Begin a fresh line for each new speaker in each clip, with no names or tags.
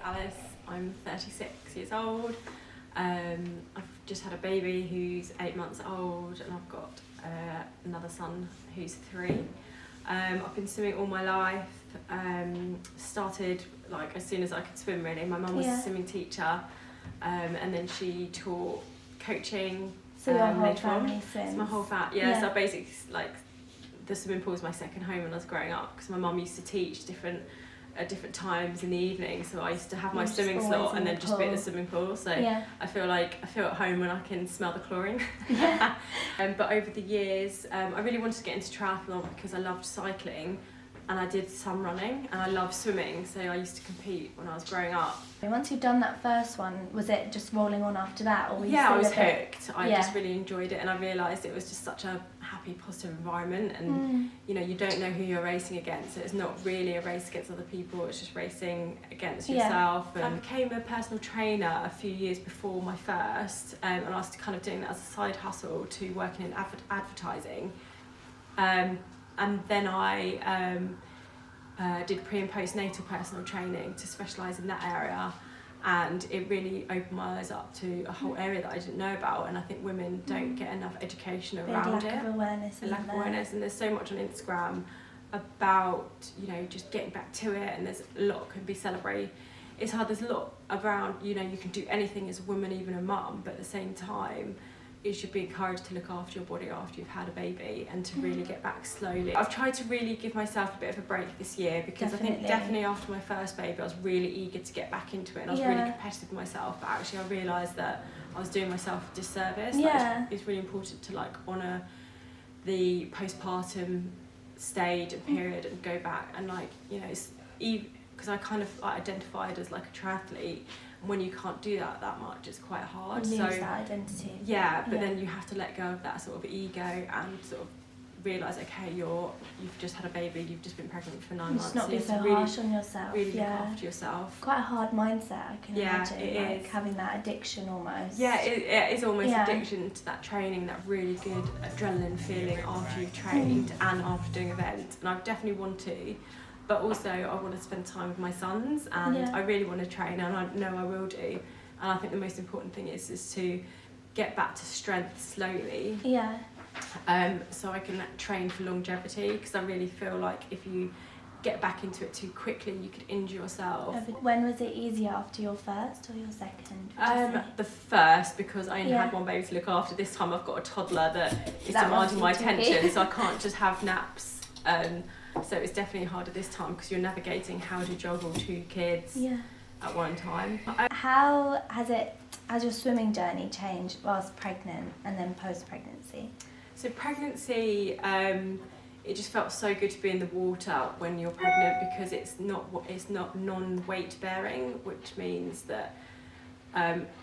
Alice. I'm 36 years old. I've just had a baby who's 8 months old, and I've got another son who's 3. I've been swimming all my life. Started like as soon as I could swim, really. My mum was a swimming teacher, and then she taught coaching.
So your whole family swims?
So my whole family, so basically like the swimming pool was my second home when I was growing up, because my mum used to teach at different times in the evening, so I used to have my swimming slot and then just be at the swimming pool, so I feel at home when I can smell the chlorine. But over the years I really wanted to get into triathlon because I loved cycling, and I did some running, and I love swimming, so I used to compete when I was growing up.
Once you'd done that first one, was it just rolling on after that, or were you
I was hooked. I just really enjoyed it, and I realised it was just such a happy, positive environment, and you know, you don't know who you're racing against, so it's not really a race against other people, it's just racing against yourself. And I became a personal trainer a few years before my first, and I was kind of doing that as a side hustle to working in advertising. And then I did pre and postnatal personal training to specialise in that area, and it really opened my eyes up to a whole area that I didn't know about, and I think women don't get enough education around it.
Lack of awareness.
And there's so much on Instagram about, you know, just getting back to it, and there's a lot can be celebrated. It's hard, there's a lot around, you know, you can do anything as a woman, even a mum, but at the same time you should be encouraged to look after your body after you've had a baby, and to really get back slowly. I've tried to really give myself a bit of a break this year, because I think definitely after my first baby I was really eager to get back into it, and I was really competitive with myself, but actually I realised that I was doing myself a disservice. It's really important to like honour the postpartum stage and period, and go back and, like, you know, because I kind of identified as like a triathlete, and when you can't do that much, it's quite hard.
You lose that identity.
But then you have to let go of that sort of ego and sort of realise, okay, you've just had a baby, you've just been pregnant for 9 months.
Just not be so
really,
harsh on yourself.
Really look after yourself.
Quite a hard mindset, I can imagine.
It is.
Having that addiction almost.
It is almost addiction to that training, that really good adrenaline feeling after you've trained and after doing events. And I definitely want to, but also I want to spend time with my sons, and I really want to train, and I know I will do. And I think the most important thing is to get back to strength slowly. So I can train for longevity, because I really feel like if you get back into it too quickly, you could injure yourself.
When was it easier, after your first or your second?
The first, because I only had one baby to look after. This time I've got a toddler that is demanding my attention, so I can't just have naps. So it's definitely harder this time, because you're navigating how to juggle 2 kids at one time.
How has your swimming journey changed whilst pregnant and then post-pregnancy?
So pregnancy, it just felt so good to be in the water when you're pregnant, because it's not non-weight bearing, which means that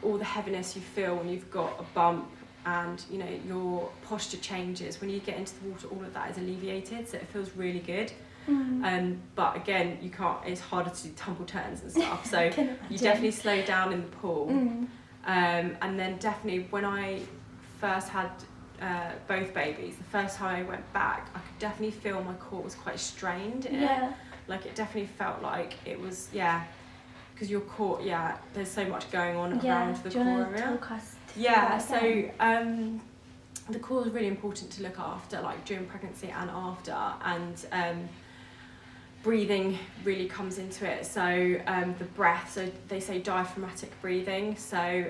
all the heaviness you feel when you've got a bump, and you know, your posture changes when you get into the water, all of that is alleviated, so it feels really good. But again, you can't, it's harder to do tumble turns and stuff, so you definitely slow down in the pool. And then definitely when I first had both babies, the first time I went back, I could definitely feel my core was quite strained in it. Like it definitely felt like it was, because your core, there's so much going on around the core area. So the core is really important to look after, like during pregnancy and after, and breathing really comes into it. So the breath, so they say diaphragmatic breathing. So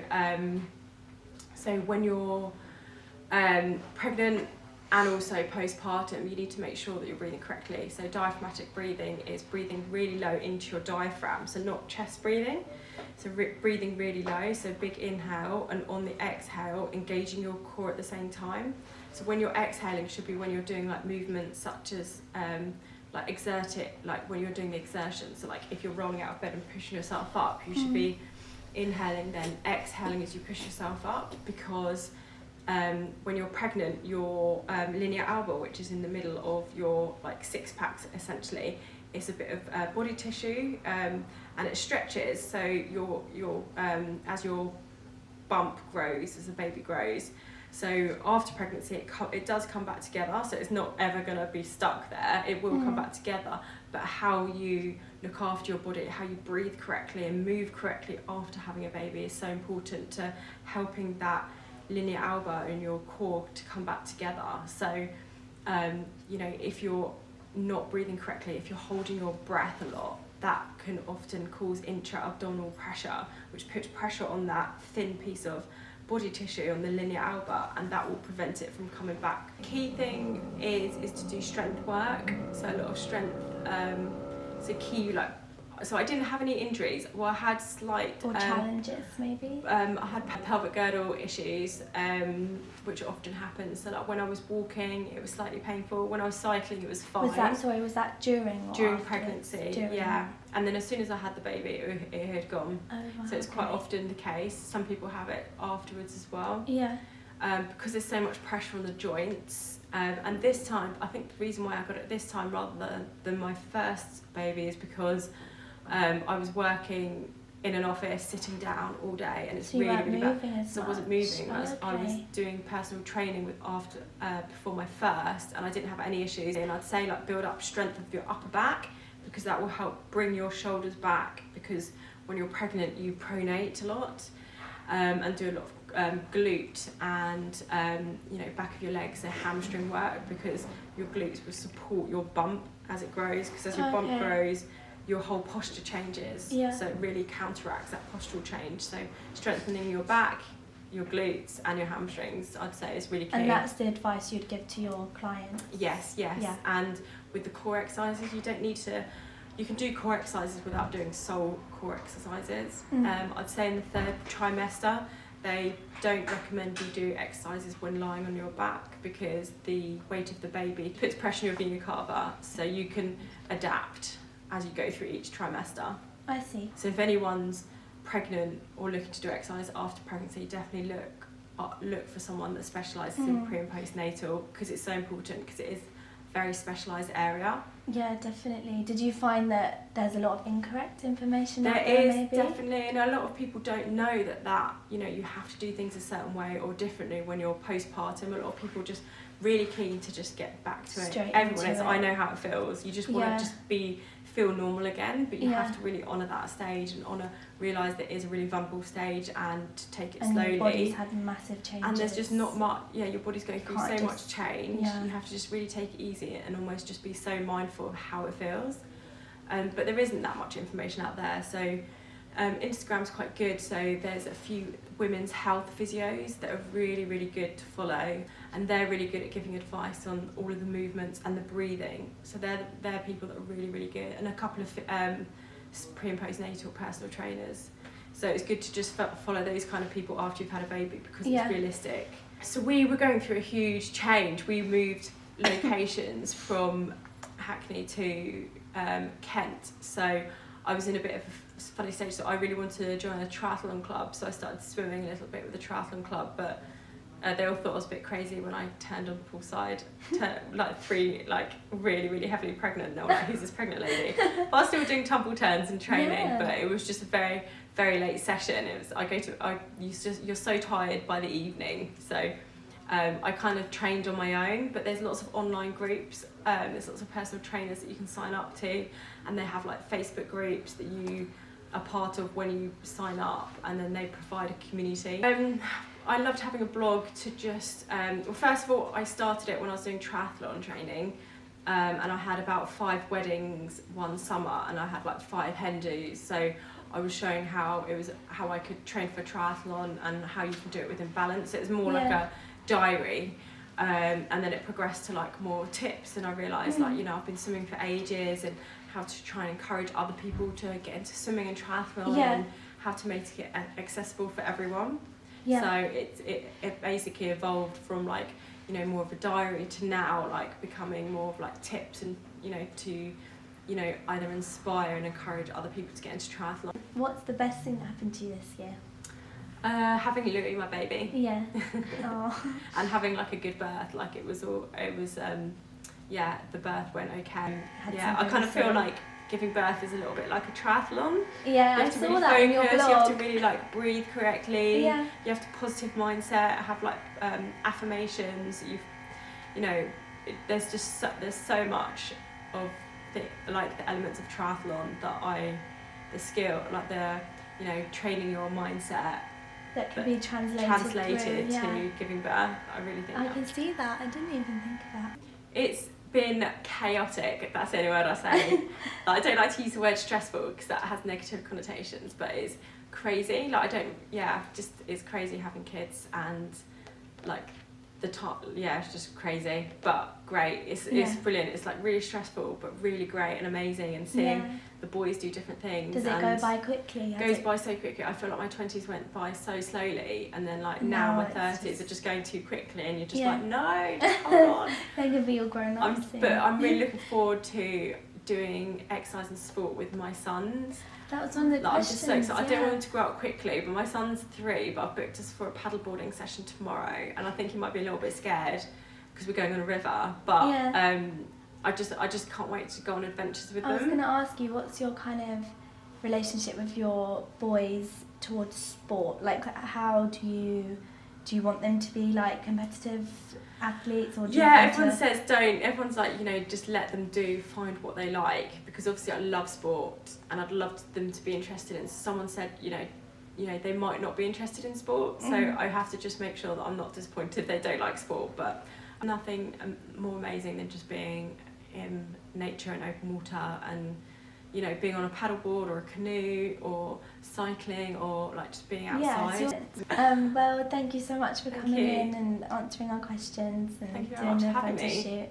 when you're pregnant and also postpartum, you need to make sure that you're breathing correctly. So diaphragmatic breathing is breathing really low into your diaphragm, so not chest breathing. So breathing really low, so big inhale, and on the exhale, engaging your core at the same time. So when you're exhaling should be when you're doing like movements such as like exert it, like when you're doing the exertion. So like if you're rolling out of bed and pushing yourself up, you should be inhaling, then exhaling as you push yourself up, because when you're pregnant, your linear elbow, which is in the middle of your like 6-pack essentially, it's a bit of body tissue, and it stretches, so your as your bump grows, as the baby grows, So after pregnancy, it does come back together. So it's not ever going to be stuck there. It will come back together. But how you look after your body, how you breathe correctly and move correctly after having a baby is so important to helping that linea alba in your core to come back together. So, you know, if you're not breathing correctly, if you're holding your breath a lot, that can often cause intra-abdominal pressure, which puts pressure on that thin piece of body tissue on the linea alba, and that will prevent it from coming back. The key thing is to do strength work, so a lot of strength. So key, like, so I didn't have any injuries. Well, I had slight
or challenges maybe.
I had pelvic girdle issues, which often happens. So like when I was walking, it was slightly painful. When I was cycling, it was fine.
Was that during or
during
afterwards?
pregnancy?
During.
Yeah. And then as soon as I had the baby, it had gone.
Oh, wow,
so it's quite often the case. Some people have it afterwards as well.
Yeah.
Because there's so much pressure on the joints. And this time, I think the reason why I got it this time rather than my first baby is because I was working in an office, sitting down all day, and it's
so you
really
weren't
bad. So I wasn't moving. I was doing personal training before my first, and I didn't have any issues. And I'd say like build up strength of your upper back, because that will help bring your shoulders back. Because when you're pregnant, you pronate a lot, and do a lot of glute and you know, back of your legs, so hamstring work, because your glutes will support your bump as it grows. Because as your bump grows, your whole posture changes, so it really counteracts that postural change. So strengthening your back, your glutes and your hamstrings, I'd say, is really key.
And that's the advice you'd give to your clients?
Yes. Yeah. And with the core exercises, you don't need to, you can do core exercises without doing sole core exercises. I'd say in the third trimester, they don't recommend you do exercises when lying on your back, because the weight of the baby puts pressure on your vena cava, so you can adapt as you go through each trimester.
I see.
So if anyone's pregnant or looking to do exercise after pregnancy, definitely look for someone that specialises in pre and postnatal, because it's so important, because it is a very specialised area.
Yeah, definitely. Did you find that there's a lot of incorrect information out there?
There is,
maybe?
definitely, and a lot of people don't know that you know, you have to do things a certain way or differently when you're postpartum. A lot of people just really keen to just get back to
Straight
it. Everyone
into
is.
it.
I know how it feels. You just want to just feel normal again, but you have to really honour that stage and realise that it is a really vulnerable stage, and to take it slowly.
Your body's had massive changes.
And there's just not much, your body's going through so much change.
Yeah.
You have to just really take it easy and almost just be so mindful of how it feels. But there isn't that much information out there. So Instagram's quite good. So there's a few women's health physios that are really, really good to follow. And they're really good at giving advice on all of the movements and the breathing. So they're people that are really, really good. And a couple of pre and postnatal personal trainers. So it's good to just follow those kind of people after you've had a baby, because it's realistic. So we were going through a huge change. We moved locations from Hackney to Kent. So I was in a bit of a funny stage. So I really wanted to join a triathlon club. So I started swimming a little bit with the triathlon club, but they all thought I was a bit crazy when I turned on the poolside, really, really heavily pregnant. No, like, who's this pregnant lady? But I was still doing tumble turns and training, but it was just a very, very late session. It was, you're so tired by the evening. So I kind of trained on my own, but there's lots of online groups. There's lots of personal trainers that you can sign up to, and they have like Facebook groups that you are part of when you sign up, and then they provide a community. I loved having a blog to just, well, first of all, I started it when I was doing triathlon training, and I had about 5 weddings one summer, and I had like 5 hen dos. So I was showing how I could train for triathlon and how you can do it within balance. It was more like a diary, and then it progressed to like more tips, and I realised like, you know, I've been swimming for ages, and how to try and encourage other people to get into swimming and triathlon, and how to make it accessible for everyone. So it basically evolved from like, you know, more of a diary to now like becoming more of like tips, and you know, to, you know, either inspire and encourage other people to get into triathlon.
What's the best thing that happened to you this year?
Having Louis, my baby.
Yeah. Oh.
And having like a good birth. Like the birth went okay. I kind of feel like giving birth is a little bit like a triathlon.
Yeah,
You
I
have to
saw
really
that
focus,
in your blog.
you have to really like breathe correctly.
Yeah.
You have to positive mindset, have like affirmations. There's just there's so much of the elements of triathlon that the skill, like the training your mindset
that could be translated through,
to giving birth. I really think
I can see that. I didn't even think of that.
It's been chaotic. That's the only word I say. I don't like to use the word stressful because that has negative connotations, but it's crazy. It's crazy having kids, and like it's just crazy, but great. It's brilliant. It's like really stressful, but really great and amazing, and seeing the boys do different things.
Does it go by quickly?
It goes by so quickly. I feel like my 20s went by so slowly, and then now my 30s are just going too quickly, and you're just like, no, just hold on.
They could be all grown up soon.
But I'm really looking forward to doing exercise and sport with my sons.
That was one of the questions.
I'm just so excited. I don't want him to grow up quickly, but my son's 3, but I've booked us for a paddleboarding session tomorrow, and I think he might be a little bit scared because we're going on a river. But I just can't wait to go on adventures with them.
I was going to ask you, what's your kind of relationship with your boys towards sport? Like, how do you want them to be like competitive athletes, or do you want
everyone says don't. Everyone's like, just let them find what they like, because obviously I love sport and I'd love them to be interested in. Someone said, they might not be interested in sport, so I have to just make sure that I'm not disappointed they don't like sport. But nothing more amazing than just being in nature and open water, and being on a paddleboard or a canoe or cycling, or like just being outside.
Well, thank you so much for coming in and answering our questions and doing the photo shoot.